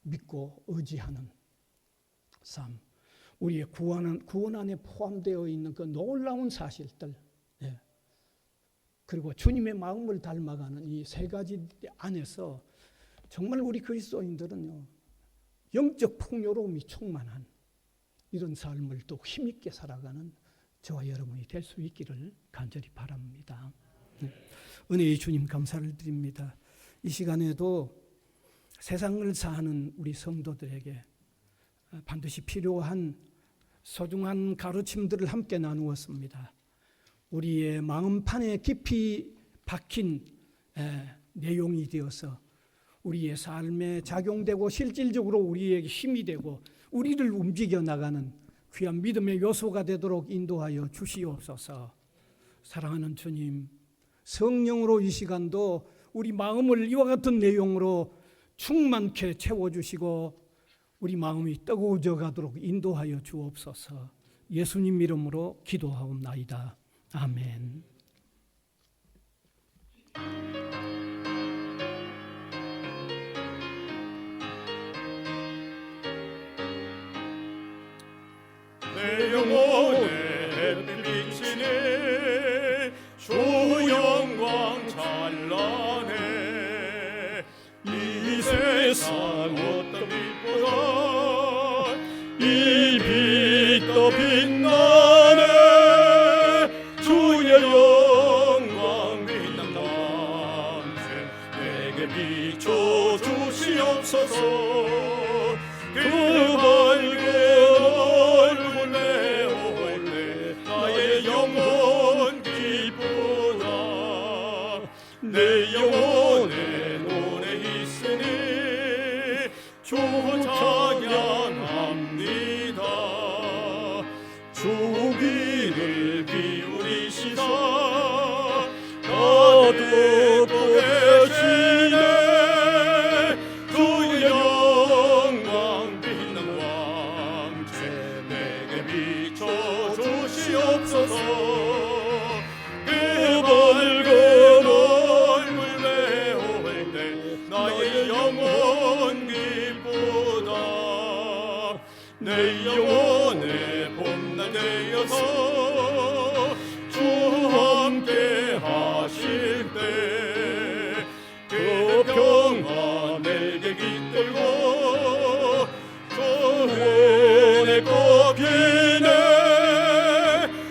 믿고 의지하는 삶, 우리의 구원 안에 포함되어 있는 그 놀라운 사실들, 그리고 주님의 마음을 닮아가는 이 세 가지 안에서 정말 우리 그리스도인들은요, 영적 풍요로움이 충만한 이런 삶을 또 힘있게 살아가는 저와 여러분이 될 수 있기를 간절히 바랍니다. 은혜의 주님 감사를 드립니다. 이 시간에도 세상을 사는 우리 성도들에게 반드시 필요한 소중한 가르침들을 함께 나누었습니다. 우리의 마음판에 깊이 박힌 내용이 되어서 우리의 삶에 작용되고 실질적으로 우리에게 힘이 되고 우리를 움직여 나가는 귀한 믿음의 요소가 되도록 인도하여 주시옵소서. 사랑하는 주님, 성령으로 이 시간도 우리 마음을 이와 같은 내용으로 충만케 채워주시고 우리 마음이 뜨거워져 가도록 인도하여 주옵소서. 예수님 이름으로 기도하옵나이다. 아멘. 내 영혼에 햇빛이네 주 영광 찬란해 이 세상 어떤 빛보다 이 빛도 빛나네 주의 영광 빛난 남새 내게 비춰 귀를 기울이시사 다 듣고 계시네. 주의 영광 빛난 왕채 내게 비춰 주시옵소서. 그 밝은 얼굴 배울 때 나의 영혼 기쁘다. 내 영혼의 봄날 되어서 주 함께 하실 때 그 평화 내게 깃들고 주의 꽃피네.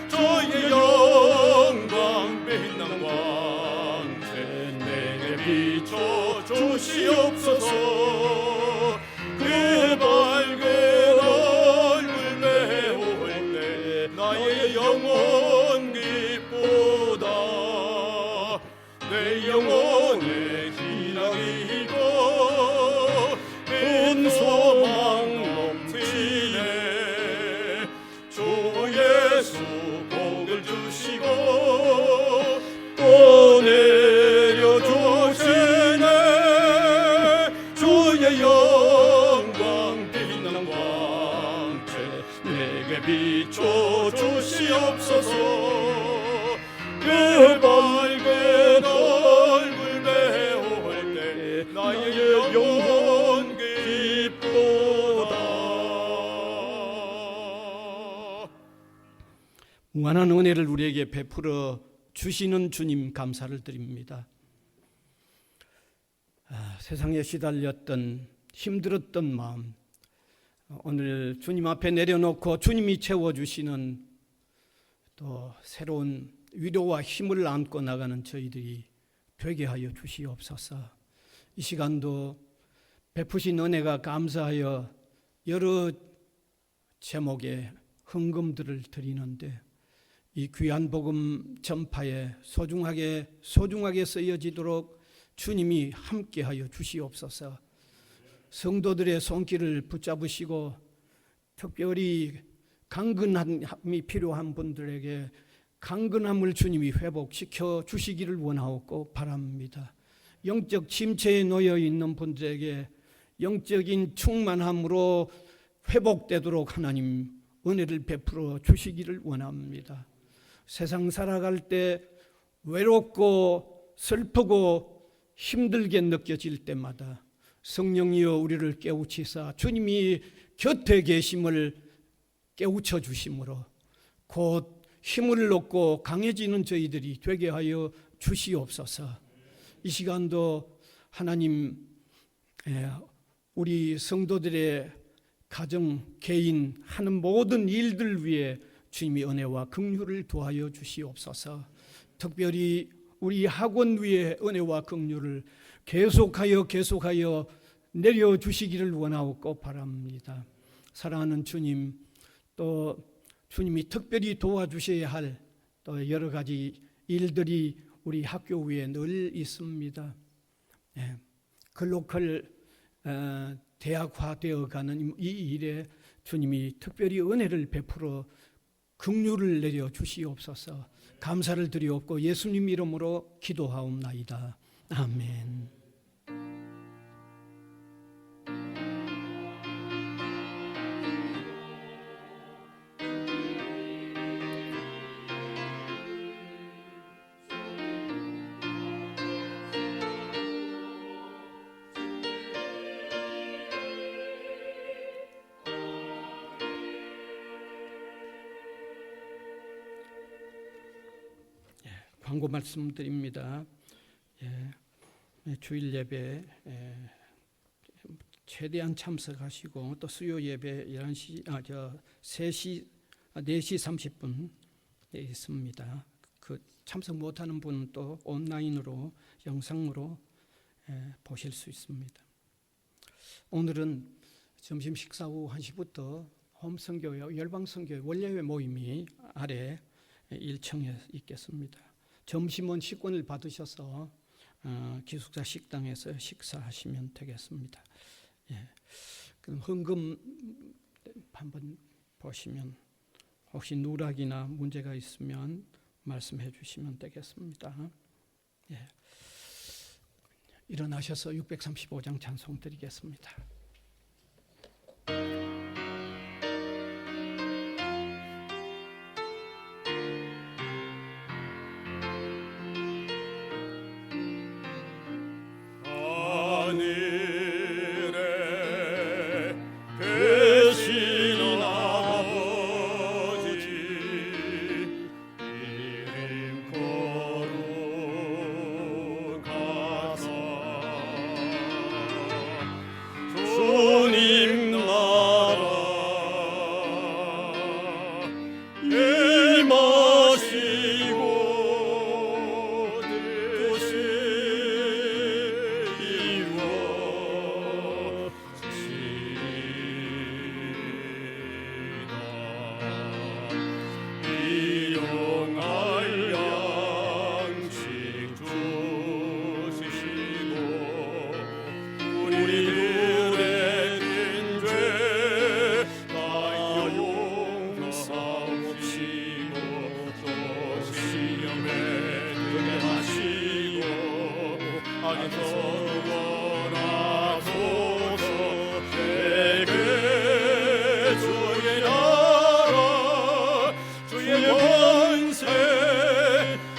주의 영광 빛난 왕채 내게 비춰 주시옵소서. 그 밝은 얼굴 배울 때 나의 영혼 기쁘다. 내 영혼에 희락이 있고 큰 소망 넘치네. 주 예수 복을 주시고 또 내려주시네. 주의 영광 빛난 왕채 내게 비춰 주시옵소서. 그 밝은 얼굴 배울 때 나의 영혼 기쁘다. 무한한 은혜를 우리에게 베풀어 주시는 주님 감사를 드립니다. 세상에 시달렸던 힘들었던 마음 오늘 주님 앞에 내려놓고 주님이 채워주시는 또 새로운 위로와 힘을 안고 나가는 저희들이 되게 하여 주시옵소서. 이 시간도 베푸신 은혜가 감사하여 여러 제목의 헌금들을 드리는데 이 귀한 복음 전파에 소중하게 쓰여지도록 주님이 함께하여 주시옵소서. 성도들의 손길을 붙잡으시고 특별히 강건함이 필요한 분들에게 강건함을 주님이 회복시켜 주시기를 원하옵고 바랍니다. 영적 침체에 놓여 있는 분들에게 영적인 충만함으로 회복되도록 하나님 은혜를 베풀어 주시기를 원합니다. 세상 살아갈 때 외롭고 슬프고 힘들게 느껴질 때마다 성령이여 우리를 깨우치사 주님이 곁에 계심을 깨우쳐 주심으로 곧 힘을 얻고 강해지는 저희들이 되게 하여 주시옵소서. 이 시간도 하나님 우리 성도들의 가정, 개인 하는 모든 일들 위해 주님이 은혜와 긍휼을 도하여 주시옵소서. 특별히 우리 학원 위에 은혜와 긍휼을 계속하여 내려주시기를 원하옵고 바랍니다. 사랑하는 주님, 또 주님이 특별히 도와주셔야 할 또 여러 가지 일들이 우리 학교 위에 늘 있습니다. 글로컬 대학화되어가는 이 일에 주님이 특별히 은혜를 베풀어 긍휼을 내려 주시옵소서. 감사를 드리옵고 예수님 이름으로 기도하옵나이다. 아멘. 광고 말씀드립니다. 주일 예배 최대한 참석하시고 또 수요 예배 4시 30분에 있습니다. 그 참석 못하는 분은 또 온라인으로 영상으로 보실 수 있습니다. 오늘은 점심 식사 후 1시부터 홈선교회 열방선교회 원래회 모임이 아래 1층에 있겠습니다. 점심은 식권을 받으셔서 기숙사 식당에서 식사하시면 되겠습니다. 그럼 헌금 한번 보시면 혹시 누락이나 문제가 있으면 말씀해 주시면 되겠습니다. 예. 일어나셔서 635장 찬송 드리겠습니다. 하늘에 계신 아버지 이름 거룩하사 주님 나라 임하시고 뜻이 일용할 양식 주시고 우리들의 큰 죄 다 용서하시고 또 시험에 들게 하시고 악에서 구원하소서. 내게 주의 나라 주의 권세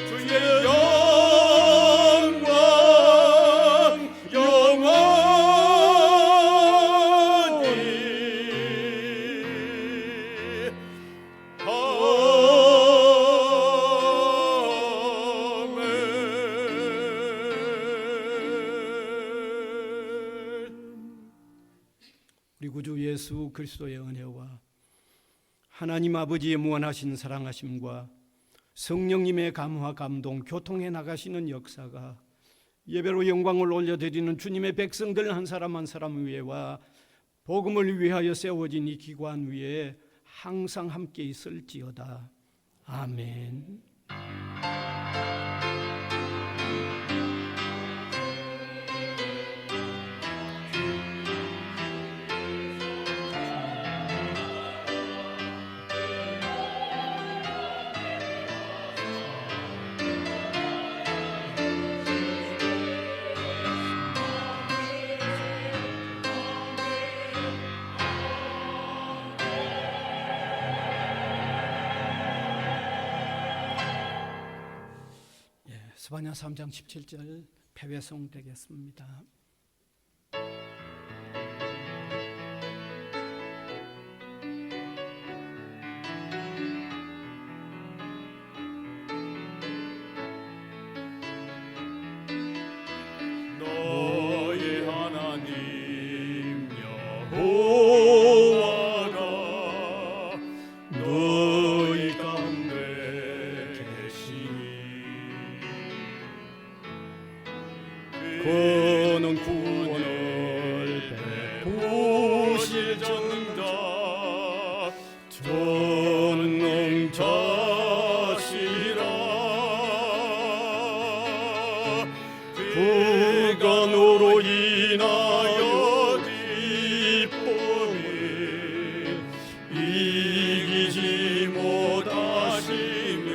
주의 영광 영원히 아멘. 우리 구주 예수 그리스도의 은혜와 하나님 아버지의 무한하신 사랑하심과 성령님의 감화 감동 교통해 나가시는 역사가 예배로 영광을 올려드리는 주님의 백성들 한 사람 한 사람 위에와 복음을 위하여 세워진 이 기관 위에 항상 함께 있을지어다. 아멘. 스바냐 3장 17절 패배송 되겠습니다. 너의 하나님 여호와가 너희 가운데 계시니 그는 구원을 베푸실 정자 전능자시라. 그가 너로 인하여 기쁨이 이기지 못하시며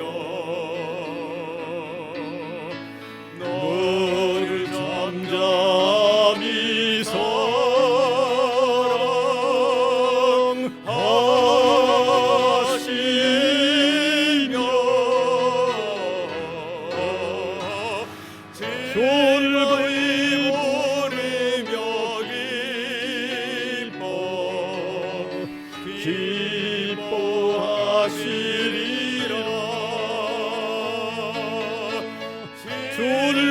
너를 잠잠히 사랑하시며 즐거이 부르며 기뻐하시리라. 주를